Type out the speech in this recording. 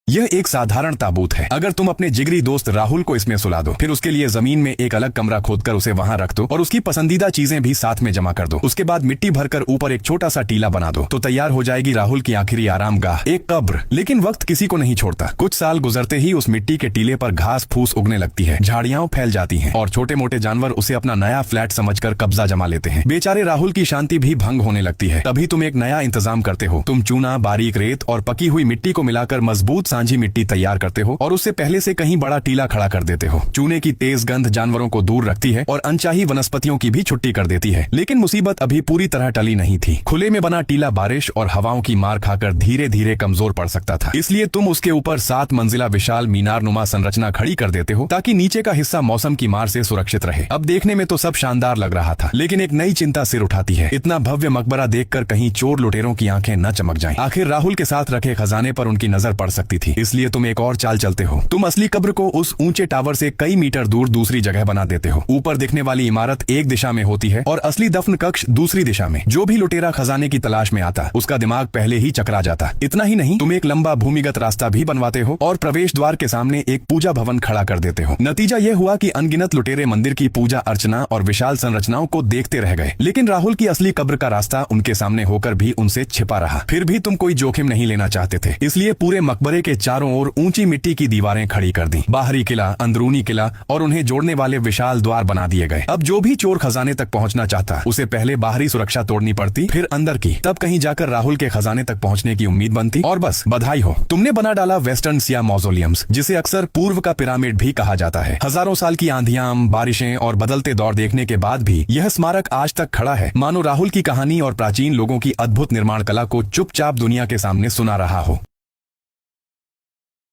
यह एक साधारण ताबूत है। अगर तुम अपने जिगरी दोस्त राहुल को इसमें सुला दो, फिर उसके लिए जमीन में एक अलग कमरा खोदकर उसे वहां रख दो और उसकी पसंदीदा चीजें भी साथ में जमा कर दो। उसके बाद मिट्टी भरकर ऊपर एक छोटा सा टीला बना दो, तो तैयार हो जाएगी राहुल की आखिरी आरामगाह, एक कब्र। लेकिन वक्त किसी को नहीं छोड़ता। कुछ साल गुजरते ही उस मिट्टी के टीले पर घास फूस उगने लगती है, झाड़ियां फैल जाती हैं और छोटे मोटे जानवर उसे अपना नया फ्लैट समझकर कब्जा जमा लेते हैं। बेचारे राहुल की शांति भी भंग होने लगती है। तभी तुम एक नया इंतजाम करते हो। तुम चूना, बारीक रेत और पकी हुई मिट्टी को मिलाकर मजबूत सांझी मिट्टी तैयार करते हो और उससे पहले से कहीं बड़ा टीला खड़ा कर देते हो। चूने की तेज गंध जानवरों को दूर रखती है और अनचाही वनस्पतियों की भी छुट्टी कर देती है। लेकिन मुसीबत अभी पूरी तरह टली नहीं थी। खुले में बना टीला बारिश और हवाओं की मार खाकर धीरे धीरे कमजोर पड़ सकता था। इसलिए तुम उसके ऊपर 7 मंजिला विशाल मीनारनुमा संरचना खड़ी कर देते हो, ताकि नीचे का हिस्सा मौसम की मार से सुरक्षित रहे। अब देखने में तो सब शानदार लग रहा था, लेकिन एक नई चिंता सिर उठाती है। इतना भव्य मकबरा देखकर कहीं चोर लुटेरों की आंखें न चमक जाएं। आखिर राहुल के साथ रखे खजाने पर उनकी नजर पड़ सकती थी। इसलिए तुम एक और चाल चलते हो। तुम असली कब्र को उस ऊंचे टावर से कई मीटर दूर दूसरी जगह बना देते हो। ऊपर दिखने वाली इमारत एक दिशा में होती है और असली दफन कक्ष दूसरी दिशा में। जो भी लुटेरा खजाने की तलाश में आता, उसका दिमाग पहले ही चकरा जाता। इतना ही नहीं, तुम एक लंबा भूमिगत रास्ता भी बनवाते हो और प्रवेश द्वार के सामने एक पूजा भवन खड़ा कर देते हो। नतीजा यह हुआ कि अनगिनत लुटेरे मंदिर की पूजा अर्चना और विशाल संरचनाओं को देखते रह गए। लेकिन राहुल की असली कब्र का रास्ता उनके सामने होकर भी उनसे छिपा रहा। फिर भी तुम कोई जोखिम नहीं लेना चाहते थे, इसलिए पूरे मकबरे के चारों ओर ऊंची मिट्टी की दीवारें खड़ी कर दी। बाहरी किला, अंदरूनी किला और उन्हें जोड़ने वाले विशाल द्वार बना दिए गए। अब जो भी चोर खजाने तक पहुंचना चाहता, उसे पहले बाहरी सुरक्षा तोड़नी पड़ती, फिर अंदर की, तब कहीं जाकर राहुल के खजाने तक पहुंचने की उम्मीद बनती। और बस बधाई हो, तुमने बना डाला वेस्टर्न सिया मौजोलियम्स, जिसे अक्सर पूर्व का पिरामिड भी कहा जाता है। हजारों साल की आंधियां, बारिशें और बदलते दौर देखने के बाद भी यह स्मारक आज तक खड़ा है, मानो राहुल की कहानी और प्राचीन लोगों की अद्भुत निर्माण कला को चुपचाप दुनिया के सामने सुना रहा हो।